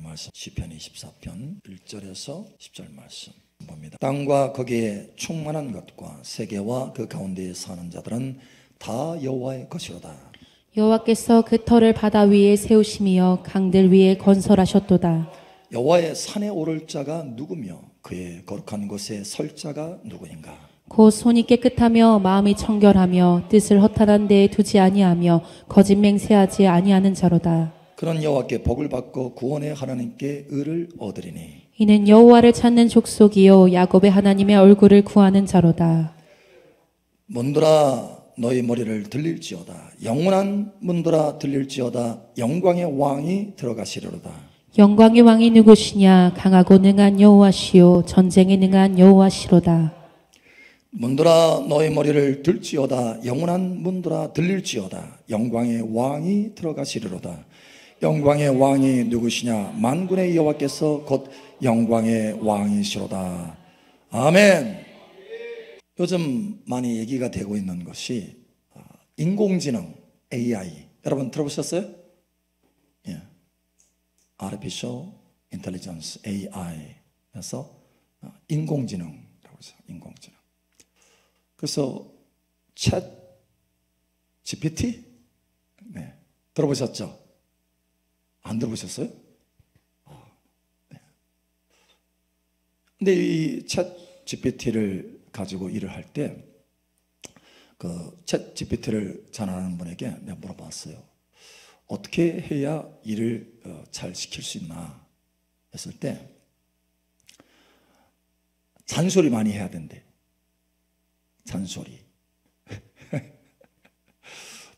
하나님의 말씀 시편 24편 1절에서 10절 말씀 봅니다. 땅과 거기에 충만한 것과 세계와 그 가운데에 사는 자들은 다 여호와의 것이로다. 여호와께서 그 터를 바다 위에 세우시며 강들 위에 건설하셨도다. 여호와의 산에 오를 자가 누구며 그의 거룩한 곳에 설 자가 누구인가? 곧 손이 깨끗하며 마음이 청결하며 뜻을 허탄한 데에 두지 아니하며 거짓 맹세하지 아니하는 자로다. 그런 여호와께 복을 받고 구원의 하나님께 의를 얻으리니 이는 여호와를 찾는 족속이요 야곱의 하나님의 얼굴을 구하는 자로다. 문들아 너희 머리를 들릴지어다. 영원한 문들아 들릴지어다. 영광의 왕이 들어가시리로다. 영광의 왕이 누구시냐? 강하고 능한 여호와시요 전쟁에 능한 여호와시로다. 문들아 너희 머리를 들지어다. 영원한 문들아 들릴지어다. 영광의 왕이 들어가시리로다. 영광의 왕이 누구시냐? 만군의 여호와께서 곧 영광의 왕이시로다. 아멘. 요즘 많이 얘기가 되고 있는 것이 인공지능 AI. 여러분 들어보셨어요? 예. Artificial Intelligence AI에서 인공지능이라고 해서 인공지능. 그래서 챗 GPT? 네. 들어보셨죠? 안 들어보셨어요? 네. 근데 이 챗 GPT를 가지고 일을 할 때 그 챗 GPT를 잘 아는 분에게 내가 물어봤어요. 어떻게 해야 일을 잘 시킬 수 있나 했을 때 잔소리 많이 해야 된대. 잔소리.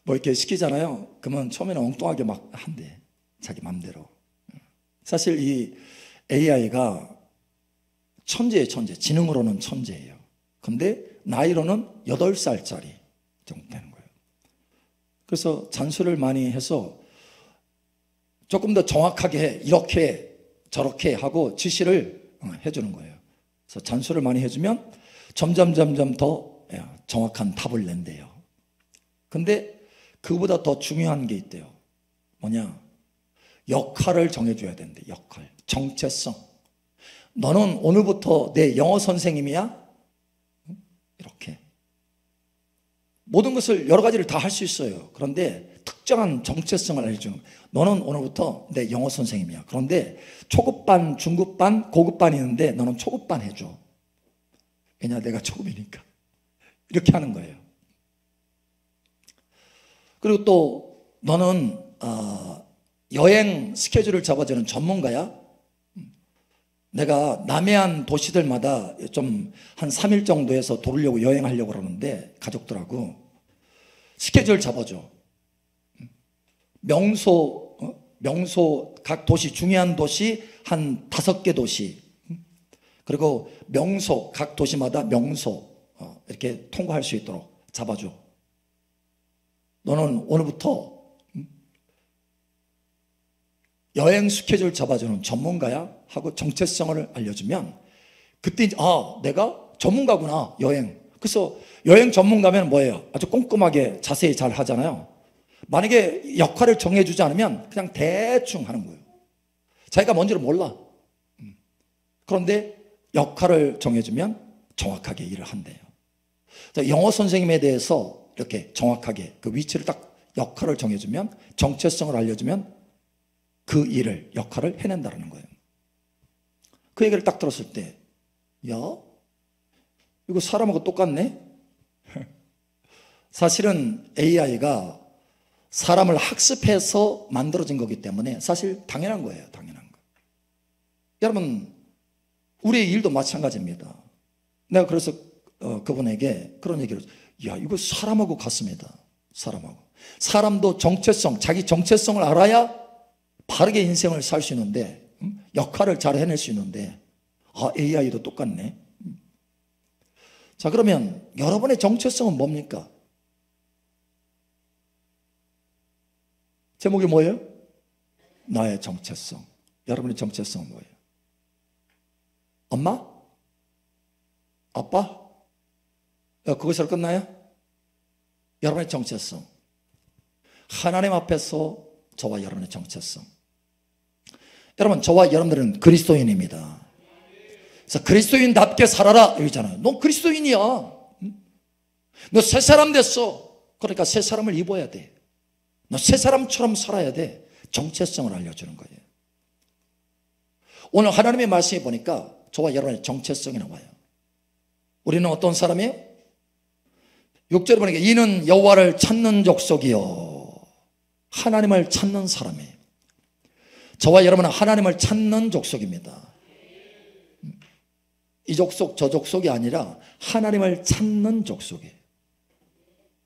뭐 이렇게 시키잖아요. 그러면 처음에는 엉뚱하게 막 한대. 자기 맘대로. 사실 이 AI가 천재예요, 천재. 지능으로는 천재예요. 근데 나이로는 8살짜리 정도 되는 거예요. 그래서 잔소리를 많이 해서 조금 더 정확하게 해. 이렇게 저렇게 하고 지시를 해주는 거예요. 그래서 잔소리를 많이 해주면 점점 더 정확한 답을 낸대요. 근데 그보다 더 중요한 게 있대요. 뭐냐? 역할을 정해줘야 된대. 역할. 정체성. 너는 오늘부터 내 영어 선생님이야? 이렇게. 모든 것을 여러 가지를 다 할 수 있어요. 그런데 특정한 정체성을 알려주는 거예요. 너는 오늘부터 내 영어 선생님이야. 그런데 초급반, 중급반, 고급반이 있는데 너는 초급반 해줘. 왜냐? 내가 초급이니까. 이렇게 하는 거예요. 그리고 또 너는 여행 스케줄을 잡아주는 전문가야? 내가 남해안 도시들마다 좀 한 3일 정도 해서 돌으려고 여행하려고 그러는데 가족들하고 스케줄 잡아줘. 명소 각 도시 중요한 도시 한 5개 도시 그리고 명소 각 도시마다 명소 이렇게 통과할 수 있도록 잡아줘. 너는 오늘부터 여행 스케줄 잡아주는 전문가야? 하고 정체성을 알려주면 그때 이제 내가 전문가구나 여행. 그래서 여행 전문가면 뭐예요? 아주 꼼꼼하게 자세히 잘 하잖아요. 만약에 역할을 정해주지 않으면 그냥 대충 하는 거예요. 자기가 뭔지를 몰라. 그런데 역할을 정해주면 정확하게 일을 한대요. 영어 선생님에 대해서 이렇게 정확하게 그 위치를 딱 역할을 정해주면 정체성을 알려주면 그 일을 역할을 해낸다는 거예요. 그 얘기를 딱 들었을 때 야, 이거 사람하고 똑같네? 사실은 AI가 사람을 학습해서 만들어진 거기 때문에 사실 당연한 거예요. 당연한 거. 여러분 우리의 일도 마찬가지입니다. 내가 그래서 그분에게 그런 얘기를 야, 이거 사람하고 같습니다. 사람하고. 사람도 정체성, 자기 정체성을 알아야 바르게 인생을 살 수 있는데 역할을 잘 해낼 수 있는데 AI도 똑같네. 자, 그러면 여러분의 정체성은 뭡니까? 제목이 뭐예요? 나의 정체성. 여러분의 정체성은 뭐예요? 엄마? 아빠? 그것으로 끝나요? 여러분의 정체성. 하나님 앞에서 저와 여러분의 정체성. 여러분, 저와 여러분들은 그리스도인입니다. 그래서 그리스도인답게 살아라 이러잖아요. 너 그리스도인이야. 너 새 사람 됐어. 그러니까 새 사람을 입어야 돼. 너 새 사람처럼 살아야 돼. 정체성을 알려주는 거예요. 오늘 하나님의 말씀에 보니까 저와 여러분의 정체성이 나와요. 우리는 어떤 사람이에요? 6절에 보니까 이는 여호와를 찾는 족속이요, 하나님을 찾는 사람이에요. 저와 여러분은 하나님을 찾는 족속입니다. 이 족속 저 족속이 아니라 하나님을 찾는 족속이에요.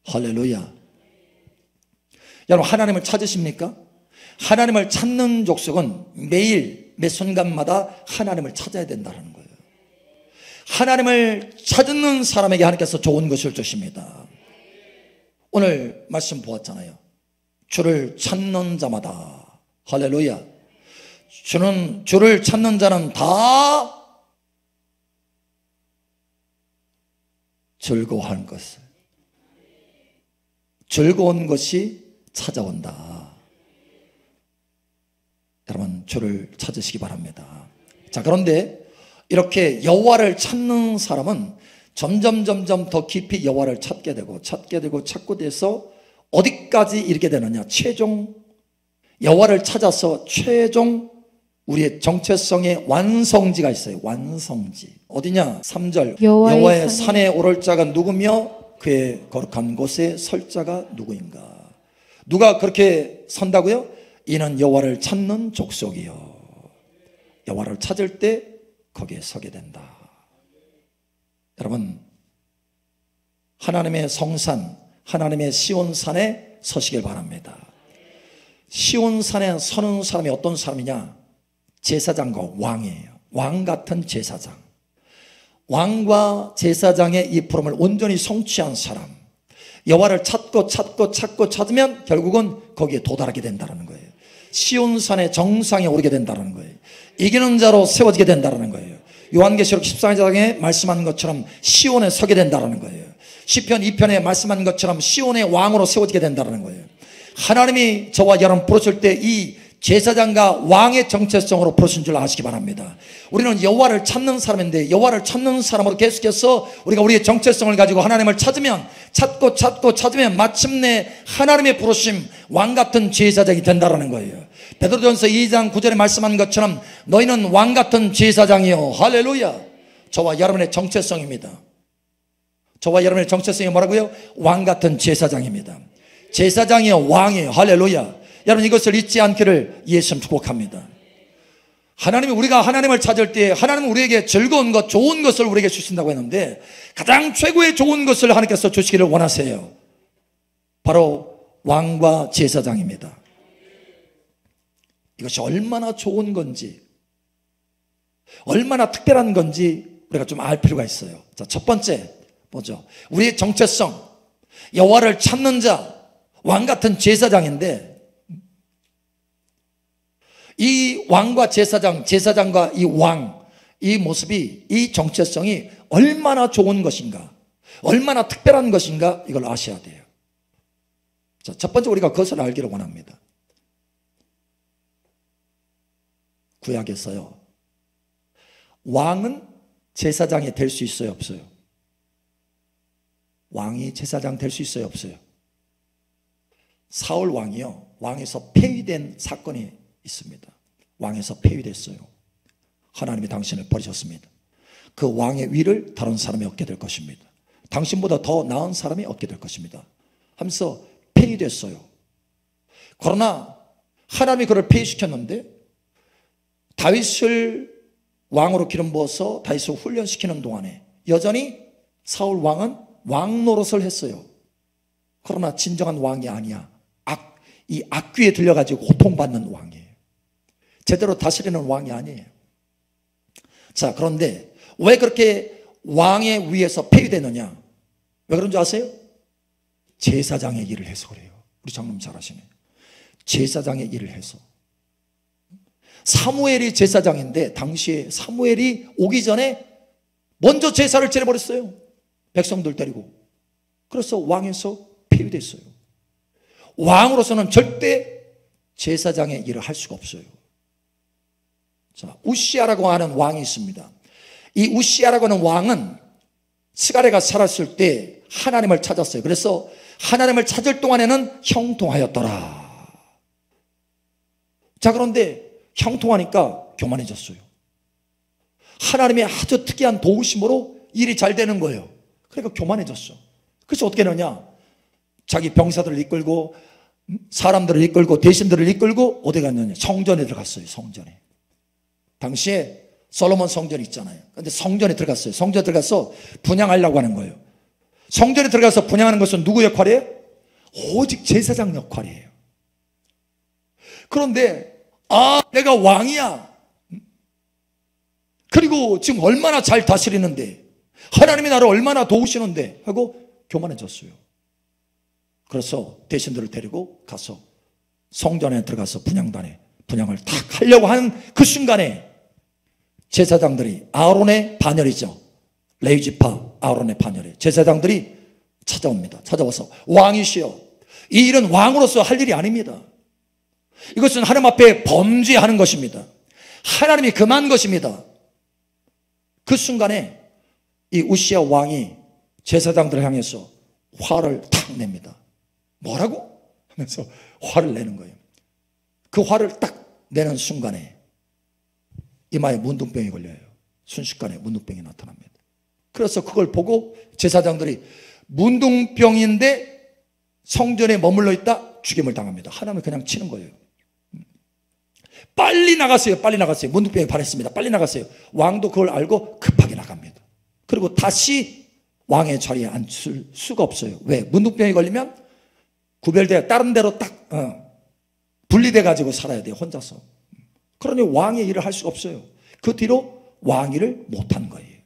할렐루야. 여러분, 하나님을 찾으십니까? 하나님을 찾는 족속은 매일 매 순간마다 하나님을 찾아야 된다는 거예요. 하나님을 찾는 사람에게 하나님께서 좋은 것을 주십니다. 오늘 말씀 보았잖아요. 주를 찾는 자마다, 할렐루야, 주를 찾는 자는 다 즐거워하는 것을, 즐거운 것이 찾아온다. 여러분, 주를 찾으시기 바랍니다. 자, 그런데 이렇게 여호와를 찾는 사람은 점점 더 깊이 여호와를 찾게 되고 찾고 돼서 어디까지 이르게 되느냐? 최종 여호와를 찾아서 최종 우리의 정체성의 완성지가 있어요. 완성지 어디냐? 3절 여호와의 산에 오를 자가 누구며 그의 거룩한 곳에 설 자가 누구인가? 누가 그렇게 선다고요? 이는 여호와를 찾는 족속이요, 여호와를 찾을 때 거기에 서게 된다. 여러분, 하나님의 성산, 하나님의 시온산에 서시길 바랍니다. 시온산에 서는 사람이 어떤 사람이냐? 제사장과 왕이에요. 왕 같은 제사장. 왕과 제사장의 이 부름을 온전히 성취한 사람, 여호와를 찾으면 결국은 거기에 도달하게 된다는 거예요. 시온산의 정상에 오르게 된다는 거예요. 이기는 자로 세워지게 된다는 거예요. 요한계시록 14장에 말씀한 것처럼 시온에 서게 된다는 거예요. 시편 2편에 말씀한 것처럼 시온의 왕으로 세워지게 된다는 거예요. 하나님이 저와 여러분 부르실 때 이 제사장과 왕의 정체성으로 부르신 줄 아시기 바랍니다. 우리는 여호와를 찾는 사람인데, 여호와를 찾는 사람으로 계속해서 우리가 우리의 정체성을 가지고 하나님을 찾으면, 찾으면 마침내 하나님의 부르심, 왕 같은 제사장이 된다는 거예요. 베드로전서 2장 9절에 말씀한 것처럼 너희는 왕 같은 제사장이요, 할렐루야. 저와 여러분의 정체성입니다. 저와 여러분의 정체성이 뭐라고요? 왕 같은 제사장입니다. 제사장이요, 왕이에요, 할렐루야. 여러분, 이것을 잊지 않기를 예수님 축복합니다. 하나님이, 우리가 하나님을 찾을 때 하나님은 우리에게 즐거운 것, 좋은 것을 우리에게 주신다고 했는데 가장 최고의 좋은 것을 하나님께서 주시기를 원하세요. 바로 왕과 제사장입니다. 이것이 얼마나 좋은 건지, 얼마나 특별한 건지 우리가 좀 알 필요가 있어요. 자, 첫 번째 뭐죠? 우리의 정체성, 여호와를 찾는 자, 왕 같은 제사장인데, 이 왕과 제사장과 이 왕, 이 모습이, 이 정체성이 얼마나 좋은 것인가, 얼마나 특별한 것인가, 이걸 아셔야 돼요. 자, 첫 번째 우리가 그것을 알기를 원합니다. 구약에서요, 왕은 제사장이 될 수 있어요, 없어요? 왕이 제사장 될 수 있어요, 없어요? 사울 왕이요, 왕에서 폐위된 사건이 있습니다. 왕에서 폐위됐어요. 하나님이 당신을 버리셨습니다. 그 왕의 위를 다른 사람이 얻게 될 것입니다. 당신보다 더 나은 사람이 얻게 될 것입니다 하면서 폐위됐어요. 그러나 하나님이 그를 폐위시켰는데 다윗을 왕으로 기름 부어서 다윗을 훈련시키는 동안에 여전히 사울 왕은 왕 노릇을 했어요. 그러나 진정한 왕이 아니야. 이 악귀에 들려가지고 고통받는 왕이에요. 제대로 다스리는 왕이 아니에요. 자, 그런데 왜 그렇게 왕의 위에서 폐위되느냐? 왜 그런 줄 아세요? 제사장의 일을 해서 그래요. 우리 장로님 잘 아시네. 제사장의 일을 해서. 사무엘이 제사장인데 당시에 사무엘이 오기 전에 먼저 제사를 지내버렸어요. 백성들 데리고. 그래서 왕에서 폐위됐어요. 왕으로서는 절대 제사장의 일을 할 수가 없어요. 자, 우시아라고 하는 왕이 있습니다. 이 우시아라고 하는 왕은 스가랴가 살았을 때 하나님을 찾았어요. 그래서 하나님을 찾을 동안에는 형통하였더라. 자, 그런데 형통하니까 교만해졌어요. 하나님의 아주 특이한 도우심으로 일이 잘 되는 거예요. 그러니까 교만해졌어. 그래서 어떻게 되느냐? 자기 병사들을 이끌고 사람들을 이끌고 대신들을 이끌고 어디 갔느냐? 성전에 들어갔어요. 성전에. 당시에 솔로몬 성전이 있잖아요. 그런데 성전에 들어갔어요. 성전에 들어가서 분향하려고 하는 거예요. 성전에 들어가서 분향하는 것은 누구 역할이에요? 오직 제사장 역할이에요. 그런데 내가 왕이야. 그리고 지금 얼마나 잘 다스리는데, 하나님이 나를 얼마나 도우시는데 하고 교만해졌어요. 그래서 대신들을 데리고 가서 성전에 들어가서 분향단에 분향을 탁 하려고 하는 그 순간에 제사장들이, 아론의 반열이죠, 레위지파 아론의 반열에 제사장들이 찾아옵니다. 찾아와서 왕이시여, 이 일은 왕으로서 할 일이 아닙니다. 이것은 하나님 앞에 범죄하는 것입니다. 하나님이 금한 것입니다. 그 순간에 이 우시아 왕이 제사장들을 향해서 화를 탁 냅니다. 뭐라고? 하면서 화를 내는 거예요. 그 화를 딱 내는 순간에 이마에 문둥병이 걸려요. 순식간에 문둥병이 나타납니다. 그래서 그걸 보고 제사장들이 문둥병인데 성전에 머물러 있다 죽임을 당합니다. 하나님을 그냥 치는 거예요. 빨리 나가세요. 빨리 나가세요. 문둥병이 발했습니다. 빨리 나가세요. 왕도 그걸 알고 급하게 나갑니다. 그리고 다시 왕의 자리에 앉을 수가 없어요. 왜? 문둥병이 걸리면 구별되어 다른 데로 딱 분리돼 가지고 살아야 돼요. 혼자서. 그러니 왕의 일을 할 수가 없어요. 그 뒤로 왕위를 못한 거예요.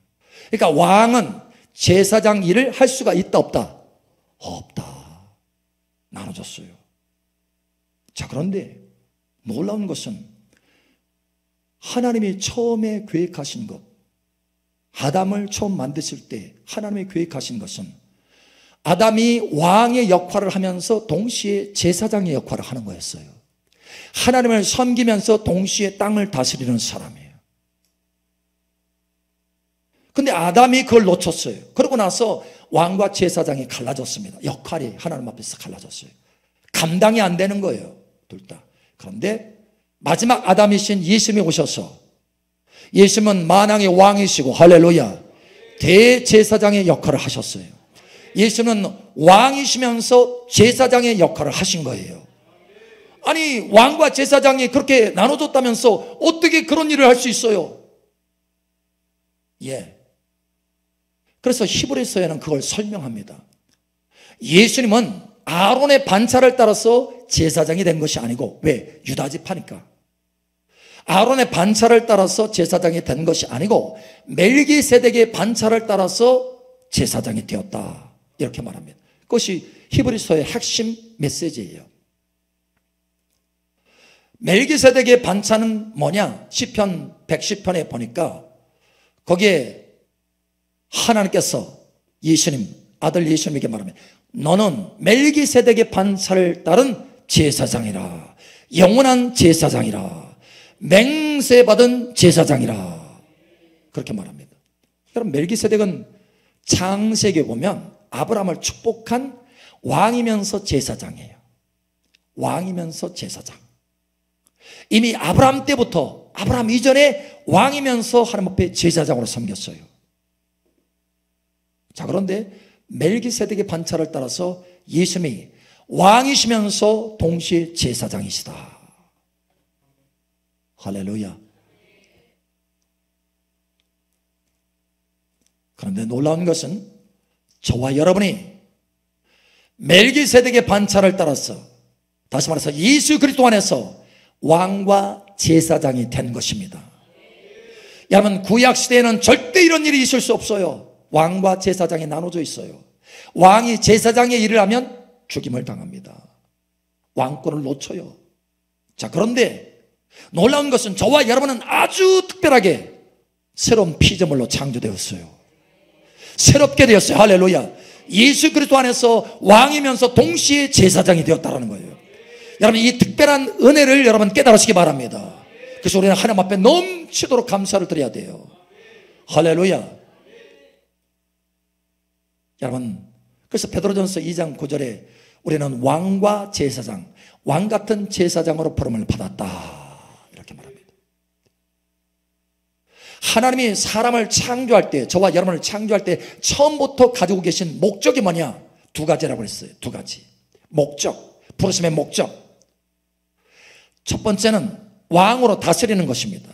그러니까 왕은 제사장 일을 할 수가 있다 없다? 없다. 나눠졌어요. 자, 그런데 놀라운 것은 하나님이 처음에 계획하신 것, 아담을 처음 만드실 때 하나님이 계획하신 것은 아담이 왕의 역할을 하면서 동시에 제사장의 역할을 하는 거였어요. 하나님을 섬기면서 동시에 땅을 다스리는 사람이에요. 근데 아담이 그걸 놓쳤어요. 그러고 나서 왕과 제사장이 갈라졌습니다. 역할이 하나님 앞에서 갈라졌어요. 감당이 안 되는 거예요, 둘 다. 그런데 마지막 아담이신 예수님이 오셔서, 예수님은 만왕의 왕이시고 할렐루야, 대제사장의 역할을 하셨어요. 예수는 왕이시면서 제사장의 역할을 하신 거예요. 아니, 왕과 제사장이 그렇게 나눠졌다면서 어떻게 그런 일을 할 수 있어요? 예. 그래서 히브리서에는 그걸 설명합니다. 예수님은 아론의 반차를 따라서 제사장이 된 것이 아니고, 왜? 유다지파니까. 아론의 반차를 따라서 제사장이 된 것이 아니고 멜기세덱의 반차를 따라서 제사장이 되었다, 이렇게 말합니다. 그것이 히브리서의 핵심 메시지예요. 멜기세덱의 반차는 뭐냐? 시편 110편에 보니까 거기에 하나님께서 예수님, 아들 예수님에게 말하면, 너는 멜기세덱의 반차를 따른 제사장이라, 영원한 제사장이라, 맹세받은 제사장이라, 그렇게 말합니다. 여러분, 멜기세덱은 창세기에 보면 아브라함을 축복한 왕이면서 제사장이에요. 왕이면서 제사장. 이미 아브라함 때부터, 아브라함 이전에 왕이면서 하나님 앞에 제사장으로 섬겼어요. 자, 그런데 멜기세덱의 반차를 따라서 예수님이 왕이시면서 동시에 제사장이시다. 할렐루야. 그런데 놀라운 것은 저와 여러분이 멜기세덱의 반차를 따라서, 다시 말해서 예수 그리스도 안에서 왕과 제사장이 된 것입니다. 여러분, 구약시대에는 절대 이런 일이 있을 수 없어요. 왕과 제사장이 나눠져 있어요. 왕이 제사장의 일을 하면 죽임을 당합니다. 왕권을 놓쳐요. 자, 그런데 놀라운 것은 저와 여러분은 아주 특별하게 새로운 피조물로 창조되었어요. 새롭게 되었어요. 할렐루야. 예수 그리스도 안에서 왕이면서 동시에 제사장이 되었다는 거예요. 여러분, 이 특별한 은혜를 여러분 깨달으시기 바랍니다. 그래서 우리는 하나님 앞에 넘치도록 감사를 드려야 돼요. 할렐루야. 여러분, 그래서 베드로전서 2장 9절에 우리는 왕과 제사장, 왕 같은 제사장으로 부름을 받았다, 이렇게 말합니다. 하나님이 사람을 창조할 때, 저와 여러분을 창조할 때 처음부터 가지고 계신 목적이 뭐냐? 두 가지라고 했어요. 두 가지. 목적, 부르심의 목적. 첫 번째는 왕으로 다스리는 것입니다.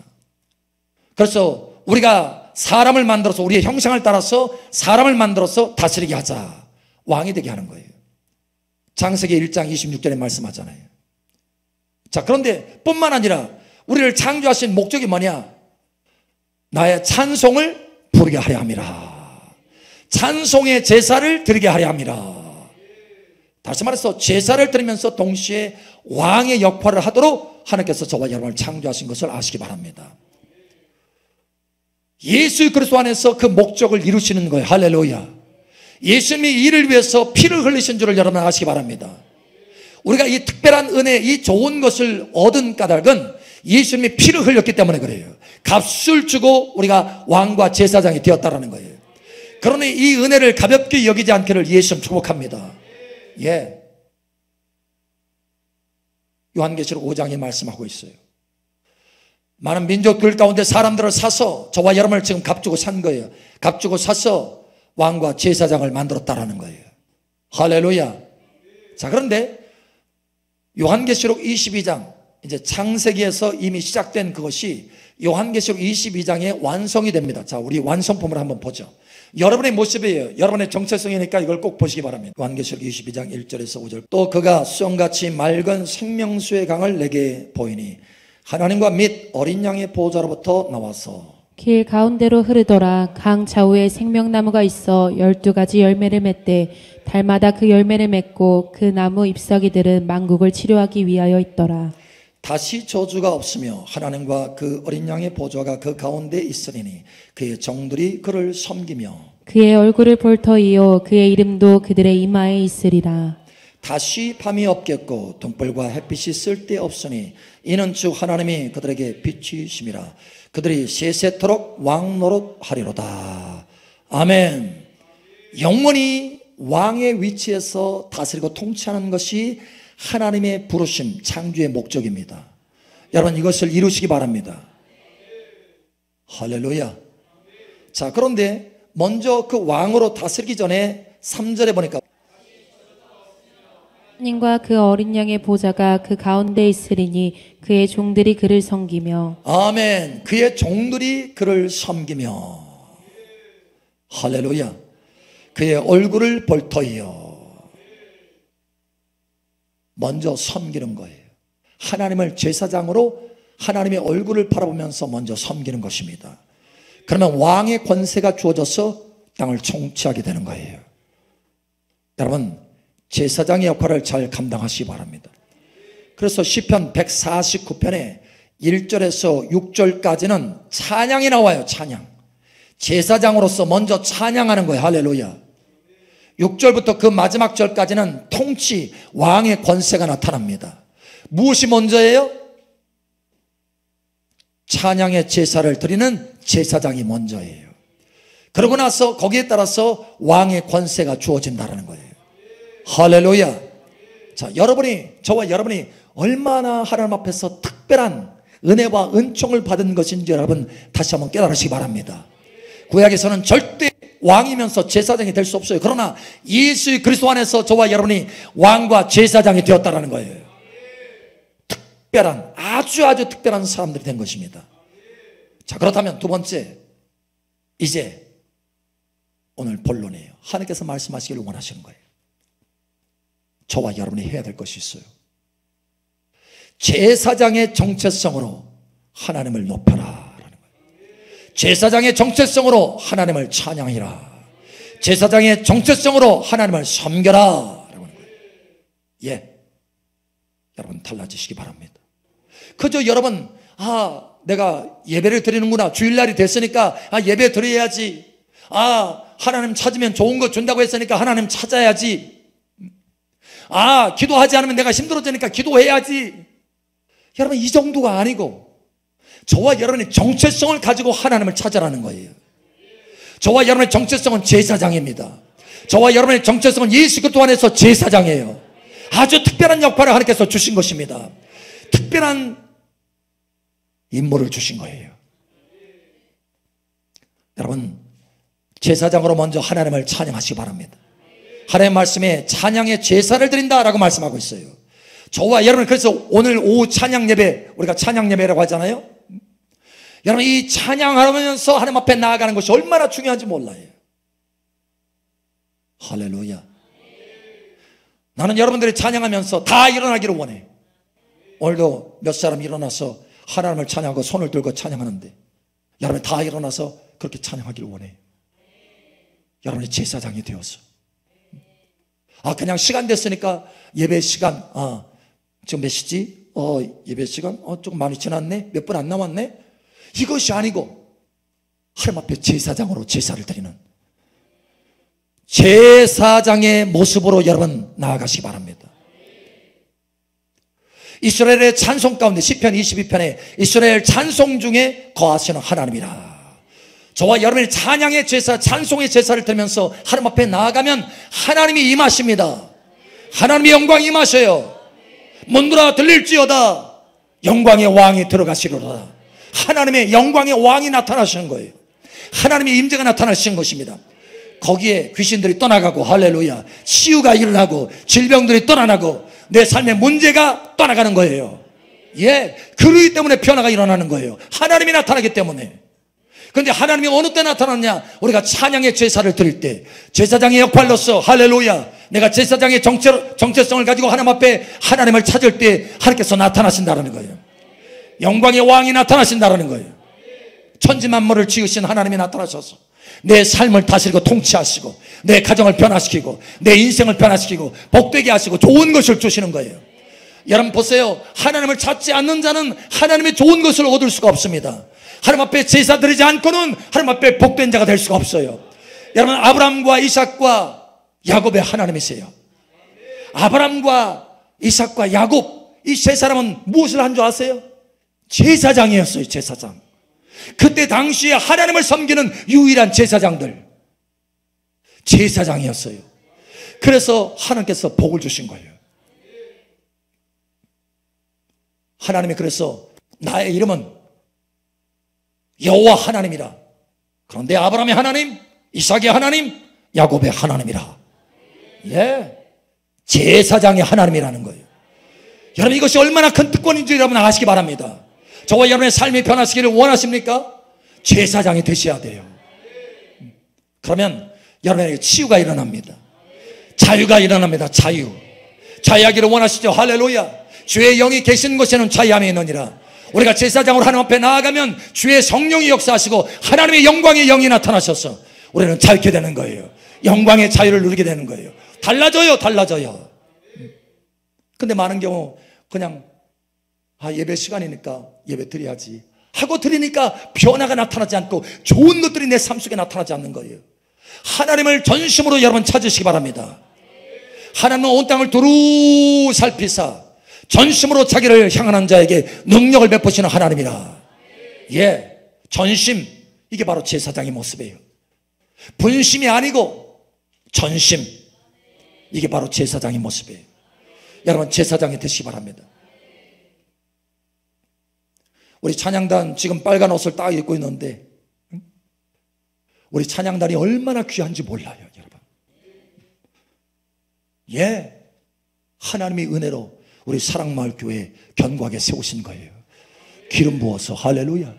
그래서 우리가 사람을 만들어서, 우리의 형상을 따라서 사람을 만들어서 다스리게 하자, 왕이 되게 하는 거예요. 창세기 1장 26절에 말씀하잖아요. 자, 그런데 뿐만 아니라 우리를 창조하신 목적이 뭐냐? 나의 찬송을 부르게 하려 함이라. 찬송의 제사를 드리게 하려 함이라. 다시 말해서 제사를 드리면서 동시에 왕의 역할을 하도록 하나님께서 저와 여러분을 창조하신 것을 아시기 바랍니다. 예수 그리스도 안에서 그 목적을 이루시는 거예요. 할렐루야. 예수님이 이를 위해서 피를 흘리신 줄을 여러분 아시기 바랍니다. 우리가 이 특별한 은혜, 이 좋은 것을 얻은 까닭은 예수님이 피를 흘렸기 때문에 그래요. 값을 주고 우리가 왕과 제사장이 되었다라는 거예요. 그러니 이 은혜를 가볍게 여기지 않기를 예수님 축복합니다. 예. 요한계시록 5장에 말씀하고 있어요. 많은 민족들 가운데 사람들을 사서 저와 여러분을 지금 값주고 산 거예요. 값주고 사서 왕과 제사장을 만들었다라는 거예요. 할렐루야. 자, 그런데 요한계시록 22장, 이제 창세기에서 이미 시작된 그것이 요한계시록 22장에 완성이 됩니다. 자, 우리 완성품을 한번 보죠. 여러분의 모습이에요. 여러분의 정체성이니까 이걸 꼭 보시기 바랍니다. 요한계시록 22장 1절에서 5절. 또 그가 수영같이 맑은 생명수의 강을 내게 보이니 하나님과 및 어린 양의 보호자로부터 나와서 길 가운데로 흐르더라. 강 좌우에 생명나무가 있어 12가지 열매를 맺되 달마다 그 열매를 맺고 그 나무 잎사귀들은 만국을 치료하기 위하여 있더라. 다시 저주가 없으며 하나님과 그 어린 양의 보좌가 그 가운데 있으리니 그의 종들이 그를 섬기며 그의 얼굴을 볼 터이요 그의 이름도 그들의 이마에 있으리라. 다시 밤이 없겠고 등불과 햇빛이 쓸데없으니 이는 주 하나님이 그들에게 빛이심이라. 그들이 세세토록 왕노릇하리로다. 아멘. 영원히 왕의 위치에서 다스리고 통치하는 것이 하나님의 부르심, 창조의 목적입니다. 여러분, 이것을 이루시기 바랍니다. 할렐루야. 자, 그런데 먼저 그 왕으로 다스리기 전에 3절에 보니까 하나님과 그 어린 양의 보좌가 그 가운데 있으리니 그의 종들이 그를 섬기며 아멘. 그의 종들이 그를 섬기며 할렐루야. 그의 얼굴을 볼 터이요. 먼저 섬기는 거예요. 하나님을 제사장으로 하나님의 얼굴을 바라보면서 먼저 섬기는 것입니다. 그러면 왕의 권세가 주어져서 땅을 통치하게 되는 거예요. 여러분, 제사장의 역할을 잘 감당하시기 바랍니다. 그래서 시편 149편에 1절에서 6절까지는 찬양이 나와요. 찬양. 제사장으로서 먼저 찬양하는 거예요. 할렐루야. 6절부터 그 마지막 절까지는 통치, 왕의 권세가 나타납니다. 무엇이 먼저예요? 찬양의 제사를 드리는 제사장이 먼저예요. 그러고 나서 거기에 따라서 왕의 권세가 주어진다는 거예요. 할렐루야. 자, 저와 여러분이 얼마나 하나님 앞에서 특별한 은혜와 은총을 받은 것인지 여러분 다시 한번 깨달으시기 바랍니다. 구약에서는 절대 왕이면서 제사장이 될 수 없어요. 그러나 예수 그리스도 안에서 저와 여러분이 왕과 제사장이 되었다는 거예요. 특별한, 아주 특별한 사람들이 된 것입니다. 자, 그렇다면 두 번째, 이제 오늘 본론이에요. 하나님께서 말씀하시기를 원하시는 거예요. 저와 여러분이 해야 될 것이 있어요. 제사장의 정체성으로 하나님을 높여라 라는 거예요. 제사장의 정체성으로 하나님을 찬양해라. 제사장의 정체성으로 하나님을 섬겨라 라는 거예요. 예, 여러분 달라지시기 바랍니다. 그저 여러분, 내가 예배를 드리는구나, 주일날이 됐으니까 예배 드려야지, 하나님 찾으면 좋은 거 준다고 했으니까 하나님 찾아야지, 기도하지 않으면 내가 힘들어지니까 기도해야지. 여러분, 이 정도가 아니고 저와 여러분의 정체성을 가지고 하나님을 찾아라는 거예요. 저와 여러분의 정체성은 제사장입니다. 저와 여러분의 정체성은 예수 그리스도 안에서 제사장이에요. 아주 특별한 역할을 하나님께서 주신 것입니다. 특별한 임무를 주신 거예요. 여러분, 제사장으로 먼저 하나님을 찬양하시기 바랍니다. 하나님의 말씀에 찬양의 제사를 드린다라고 말씀하고 있어요. 저와 여러분, 그래서 오늘 오후 찬양 예배, 우리가 찬양 예배라고 하잖아요. 여러분, 이 찬양하면서 하나님 앞에 나아가는 것이 얼마나 중요한지 몰라요. 할렐루야. 나는 여러분들이 찬양하면서 다 일어나기를 원해. 오늘도 몇 사람 일어나서 하나님을 찬양하고 손을 들고 찬양하는데, 여러분 다 일어나서 그렇게 찬양하기를 원해. 여러분이 제사장이 되어서, 그냥 시간 됐으니까 예배 시간, 지금 몇 시지? 예배 시간 조금 많이 지났네? 몇 분 안 남았네? 이것이 아니고 하나님 앞에 제사장으로 제사를 드리는 제사장의 모습으로 여러분 나아가시기 바랍니다. 이스라엘의 찬송 가운데 시편 22편에 이스라엘 찬송 중에 거하시는 하나님이라. 저와 여러분의 찬양의 제사, 찬송의 제사를 드리면서 하나님 앞에 나아가면 하나님이 임하십니다. 하나님의 영광이 임하셔요. 문들아 들릴지어다 영광의 왕이 들어가시리로다. 하나님의 영광의 왕이 나타나시는 거예요. 하나님의 임재가 나타나시는 것입니다. 거기에 귀신들이 떠나가고, 할렐루야, 치유가 일어나고 질병들이 떠나가고 내 삶의 문제가 떠나가는 거예요. 그러기 때문에 변화가 일어나는 거예요. 하나님이 나타나기 때문에. 그런데 하나님이 어느 때 나타났냐? 우리가 찬양의 제사를 드릴 때, 제사장의 역할로서, 할렐루야, 내가 제사장의 정체성을 가지고 하나님 앞에 하나님을 찾을 때 하나님께서 나타나신다는 거예요. 영광의 왕이 나타나신다는 거예요. 천지만물을 지으신 하나님이 나타나셔서 내 삶을 다스리고 통치하시고 내 가정을 변화시키고 내 인생을 변화시키고 복되게 하시고 좋은 것을 주시는 거예요. 여러분 보세요. 하나님을 찾지 않는 자는 하나님의 좋은 것을 얻을 수가 없습니다. 하나님 앞에 제사 드리지 않고는 하나님 앞에 복된 자가 될 수가 없어요. 여러분, 아브라함과 이삭과 야곱의 하나님이세요. 아브라함과 이삭과 야곱, 이 세 사람은 무엇을 한 줄 아세요? 제사장이었어요. 제사장. 그때 당시에 하나님을 섬기는 유일한 제사장들, 제사장이었어요. 그래서 하나님께서 복을 주신 거예요. 하나님이 그래서 나의 이름은 여호와 하나님이라. 그런데 아브라함의 하나님, 이삭의 하나님, 야곱의 하나님이라. 제사장의 하나님이라는 거예요. 여러분, 이것이 얼마나 큰 특권인지 여러분 아시기 바랍니다. 저와 여러분의 삶이 변화시키기를 원하십니까? 제사장이 되셔야 돼요. 그러면 여러분에게 치유가 일어납니다. 자유가 일어납니다. 자유하기를 원하시죠? 할렐루야. 주의 영이 계신 곳에는 자유함이 있느니라. 우리가 제사장으로 하나님 앞에 나아가면 주의 성령이 역사하시고 하나님의 영광의 영이 나타나셔서 우리는 자유케 되는 거예요. 영광의 자유를 누리게 되는 거예요. 달라져요. 근데 많은 경우 그냥 예배 시간이니까 예배 드려야지 하고 드리니까 변화가 나타나지 않고 좋은 것들이 내 삶 속에 나타나지 않는 거예요. 하나님을 전심으로 여러분 찾으시기 바랍니다. 하나님은 온 땅을 두루 살피사 전심으로 자기를 향하는 자에게 능력을 베푸시는 하나님이라. 전심, 이게 바로 제사장의 모습이에요. 분심이 아니고 전심, 이게 바로 제사장의 모습이에요. 여러분, 제사장이 되시기 바랍니다. 우리 찬양단 지금 빨간 옷을 딱 입고 있는데 우리 찬양단이 얼마나 귀한지 몰라요, 여러분. 하나님의 은혜로 우리 사랑마을교회 견고하게 세우신 거예요. 기름 부어서, 할렐루야.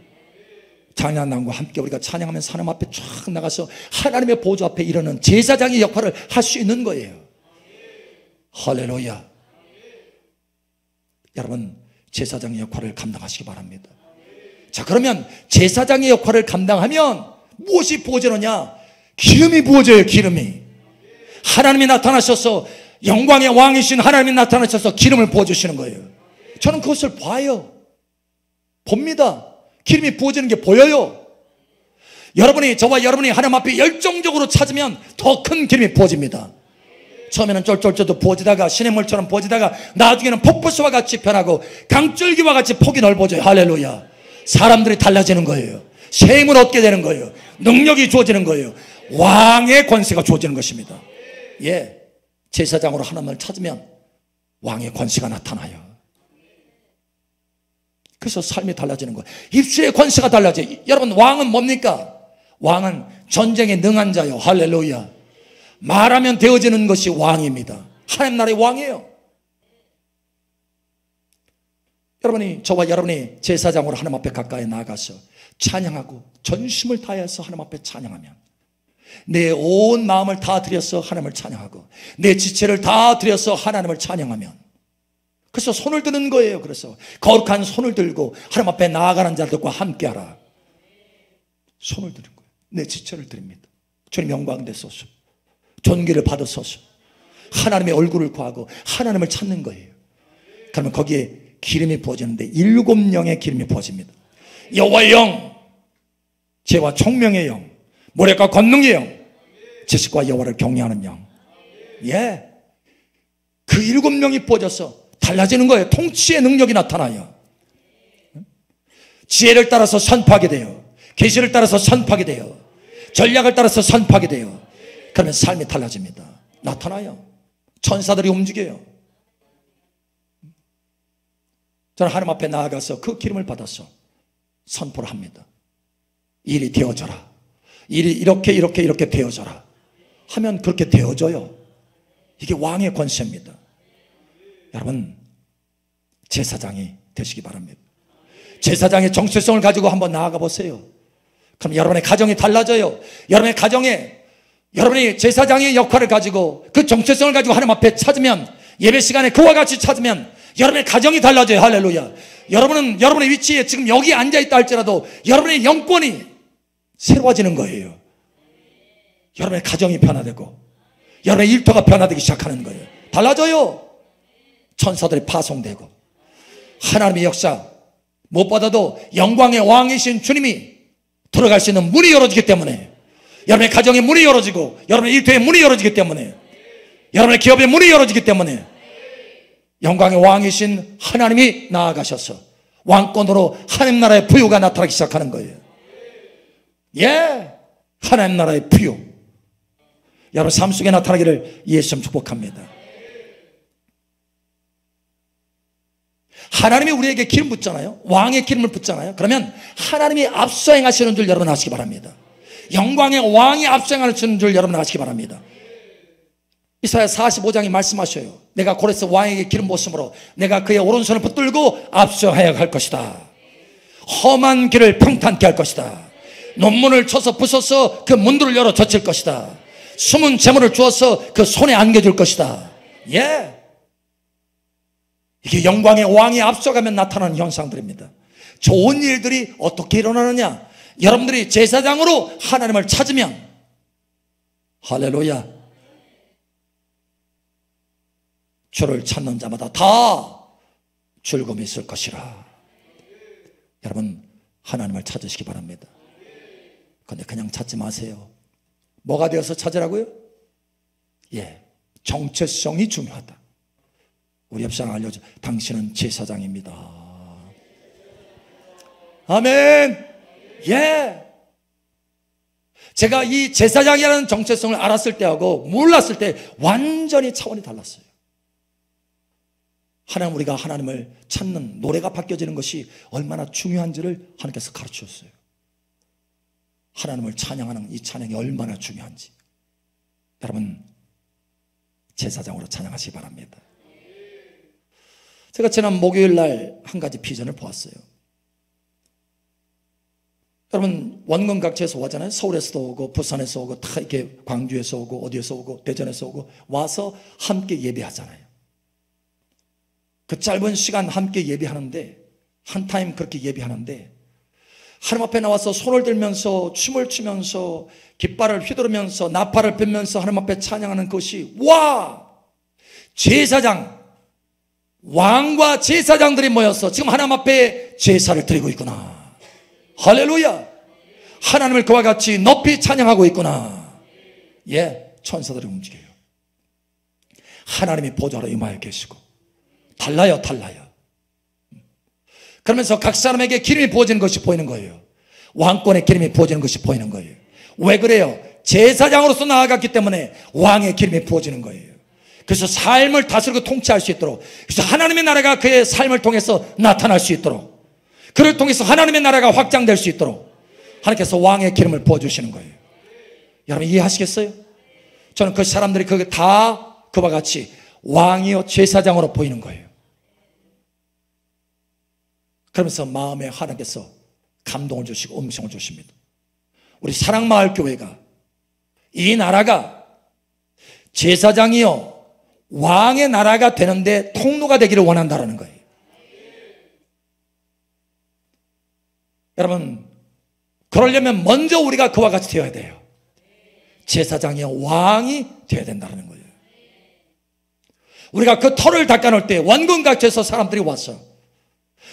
찬양단과 함께 우리가 찬양하면서 하나님 앞에 쫙 나가서 하나님의 보좌 앞에 이르는 제사장의 역할을 할 수 있는 거예요. 할렐루야. 여러분, 제사장의 역할을 감당하시기 바랍니다. 자, 그러면 제사장의 역할을 감당하면 무엇이 부어지느냐? 기름이 부어져요. 기름이. 하나님이 나타나셔서, 영광의 왕이신 하나님이 나타나셔서 기름을 부어주시는 거예요. 저는 그것을 봐요. 봅니다. 기름이 부어지는 게 보여요. 저와 여러분이 하나님 앞에 열정적으로 찾으면 더 큰 기름이 부어집니다. 처음에는 쫄쫄쫄 부어지다가 시냇물처럼 부어지다가 나중에는 폭포수와 같이 변하고 강줄기와 같이 폭이 넓어져요. 할렐루야. 사람들이 달라지는 거예요. 새 힘을 얻게 되는 거예요. 능력이 주어지는 거예요. 왕의 권세가 주어지는 것입니다. 예, 제사장으로 하나님을 찾으면 왕의 권세가 나타나요. 그래서 삶이 달라지는 거예요. 입술의 권세가 달라져요. 여러분, 왕은 뭡니까? 왕은 전쟁에 능한 자요. 할렐루야. 말하면 되어지는 것이 왕입니다. 하나님 나라의 왕이에요. 여러분이, 저와 여러분이 제사장으로 하나님 앞에 가까이 나아가서 찬양하고 전심을 다해서 하나님 앞에 찬양하면, 내 온 마음을 다 들여서 하나님을 찬양하고 내 지체를 다 들여서 하나님을 찬양하면, 그래서 손을 드는 거예요. 그래서 거룩한 손을 들고 하나님 앞에 나아가는 자들과 함께하라. 손을 드는 거예요. 내 지체를 드립니다. 주님 영광 되소서. 존귀를 받으소서. 하나님의 얼굴을 구하고 하나님을 찾는 거예요. 그러면 거기에 기름이 부어지는데 7영의 기름이 부어집니다. 여호와의 영, 죄와 총명의 영, 모략과 권능의 영, 지식과 여호와를 경외하는 영. 예, 그 7명이 부어져서 달라지는 거예요. 통치의 능력이 나타나요. 지혜를 따라서 선포하게 돼요. 계시를 따라서 선포하게 돼요. 전략을 따라서 선포하게 돼요. 그러면 삶이 달라집니다. 나타나요. 천사들이 움직여요. 저는 하나님 앞에 나아가서 그 기름을 받아서 선포를 합니다. 일이 되어져라. 일이 이렇게 되어져라 하면 그렇게 되어져요. 이게 왕의 권세입니다. 여러분, 제사장이 되시기 바랍니다. 제사장의 정체성을 가지고 한번 나아가 보세요. 그럼 여러분의 가정이 달라져요. 여러분의 가정에 여러분이 제사장의 역할을 가지고 그 정체성을 가지고 하나님 앞에 찾으면, 예배 시간에 그와 같이 찾으면 여러분의 가정이 달라져요. 할렐루야. 여러분은 여러분의 위치에 지금 여기 앉아있다 할지라도 여러분의 영권이 새로워지는 거예요. 여러분의 가정이 변화되고 여러분의 일터가 변화되기 시작하는 거예요. 달라져요. 천사들이 파송되고 하나님의 역사, 무엇보다도 영광의 왕이신 주님이 들어갈 수 있는 문이 열어지기 때문에, 여러분의 가정의 문이 열어지고 여러분의 일터의 문이 열어지기 때문에, 여러분의 기업의 문이 열어지기 때문에 영광의 왕이신 하나님이 나아가셔서 왕권으로 하나님 나라의 부유가 나타나기 시작하는 거예요. 예, 하나님 나라의 부유 여러분 삶 속에 나타나기를 예수님 축복합니다. 하나님이 우리에게 기름 붓잖아요. 왕의 기름을 붓잖아요. 그러면 하나님이 앞서 행하시는 줄 여러분 아시기 바랍니다. 영광의 왕이 앞서 행하시는 줄 여러분 아시기 바랍니다. 이사야 45장이 말씀하셔요. 내가 고레스 왕에게 기름 부었으므로 내가 그의 오른손을 붙들고 앞서하여 갈 것이다. 험한 길을 평탄케 할 것이다. 논문을 쳐서 부숴서 그 문들을 열어 젖힐 것이다. 숨은 재물을 주어서 그 손에 안겨줄 것이다. 예, 이게 영광의 왕이 앞서가면 나타나는 현상들입니다. 좋은 일들이 어떻게 일어나느냐? 여러분들이 제사장으로 하나님을 찾으면, 할렐루야, 주를 찾는 자마다 다 즐거움이 있을 것이라. 여러분, 하나님을 찾으시기 바랍니다. 그런데 그냥 찾지 마세요. 뭐가 되어서 찾으라고요? 예, 정체성이 중요하다. 우리 옆 사람 알려줘. 당신은 제사장입니다. 아멘. 예. 제가 이 제사장이라는 정체성을 알았을 때하고 몰랐을 때 완전히 차원이 달랐어요. 하나님, 우리가 하나님을 찾는 노래가 바뀌어지는 것이 얼마나 중요한지를 하나님께서 가르치셨어요. 하나님을 찬양하는 이 찬양이 얼마나 중요한지 여러분 제사장으로 찬양하시기 바랍니다. 제가 지난 목요일 날 한 가지 비전을 보았어요. 여러분, 원근 각지에서 오잖아요. 서울에서도 오고 부산에서 오고 다 이렇게 광주에서 오고 어디에서 오고 대전에서 오고 와서 함께 예배하잖아요. 그 짧은 시간 함께 예배하는데, 한 타임 그렇게 예배하는데 하나님 앞에 나와서 손을 들면서 춤을 추면서 깃발을 휘두르면서 나팔을 불면서 하나님 앞에 찬양하는 것이, 와, 제사장, 왕과 제사장들이 모여서 지금 하나님 앞에 제사를 드리고 있구나. 할렐루야. 하나님을 그와 같이 높이 찬양하고 있구나. 예, 천사들이 움직여요. 하나님이 보좌로 임하여 계시고 달라요. 그러면서 각 사람에게 기름이 부어지는 것이 보이는 거예요. 왕권의 기름이 부어지는 것이 보이는 거예요. 왜 그래요? 제사장으로서 나아갔기 때문에 왕의 기름이 부어지는 거예요. 그래서 삶을 다스리고 통치할 수 있도록, 그래서 하나님의 나라가 그의 삶을 통해서 나타날 수 있도록, 그를 통해서 하나님의 나라가 확장될 수 있도록 하나님께서 왕의 기름을 부어주시는 거예요. 여러분 이해하시겠어요? 저는 그 사람들이 그게 다 그와 같이 왕이요 제사장으로 보이는 거예요. 그러면서 마음에 하나님께서 감동을 주시고 음성을 주십니다. 우리 사랑마을교회가, 이 나라가 제사장이요 왕의 나라가 되는데 통로가 되기를 원한다는 거예요. 여러분, 그러려면 먼저 우리가 그와 같이 되어야 돼요. 제사장이요 왕이 되어야 된다는 거예요. 우리가 그 터를 닦아놓을 때 원근각지에서 사람들이 와서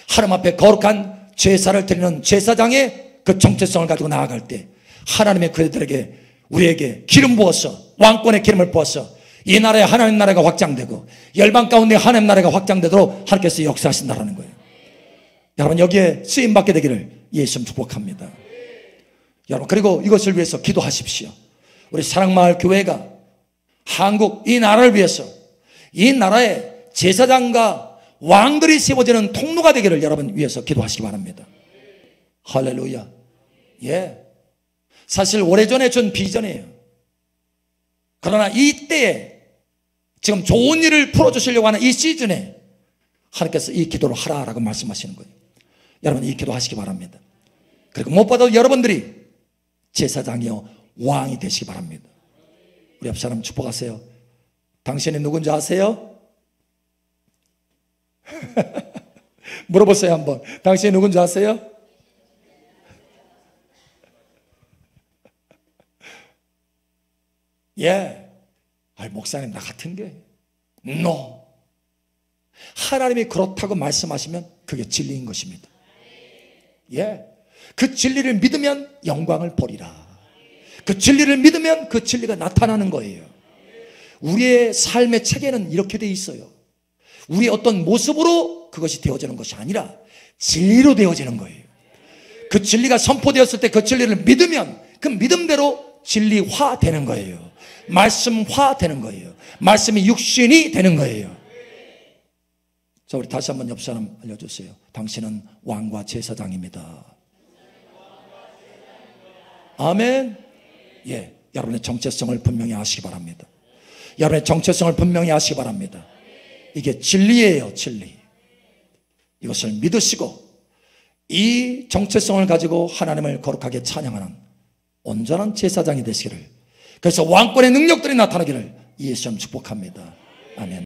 하나님 앞에 거룩한 제사를 드리는 제사장의 그 정체성을 가지고 나아갈 때 하나님의 그들에게, 우리에게 기름 부어서, 왕권의 기름을 부어서 이 나라의 하나님 나라가 확장되고 열방 가운데 하나님 나라가 확장되도록 하나님께서 역사하신다는 거예요. 여러분 여기에 쓰임받게 되기를 예수님 축복합니다. 여러분 그리고 이것을 위해서 기도하십시오. 우리 사랑마을 교회가 한국 이 나라를 위해서 이 나라의 제사장과 왕들이 세워지는 통로가 되기를 여러분 위해서 기도하시기 바랍니다. 할렐루야. 예. 사실 오래전에 준 비전이에요. 그러나 이때에 지금 좋은 일을 풀어주시려고 하는 이 시즌에 하나님께서 이 기도를 하라라고 말씀하시는 거예요. 여러분 이 기도하시기 바랍니다. 그리고 무엇보다도 여러분들이 제사장이요 왕이 되시기 바랍니다. 우리 옆 사람 축복하세요. 당신이 누군지 아세요? 물어보세요 한번. 당신이 누군지 아세요? 예. 아이 목사님 나 같은 게 No. 하나님이 그렇다고 말씀하시면 그게 진리인 것입니다. 예. 그 진리를 믿으면 영광을 보리라. 그 진리를 믿으면 그 진리가 나타나는 거예요. 우리의 삶의 체계는 이렇게 돼 있어요. 우리의 어떤 모습으로 그것이 되어지는 것이 아니라 진리로 되어지는 거예요. 그 진리가 선포되었을 때 그 진리를 믿으면 그 믿음대로 진리화 되는 거예요. 말씀화 되는 거예요. 말씀이 육신이 되는 거예요. 자, 우리 다시 한번 옆 사람 알려주세요. 당신은 왕과 제사장입니다. 아멘. 예, 여러분의 정체성을 분명히 아시기 바랍니다. 여러분의 정체성을 분명히 아시기 바랍니다. 이게 진리예요, 진리. 이것을 믿으시고 이 정체성을 가지고 하나님을 거룩하게 찬양하는 온전한 제사장이 되시기를, 그래서 왕권의 능력들이 나타나기를 예수님 축복합니다. 아멘.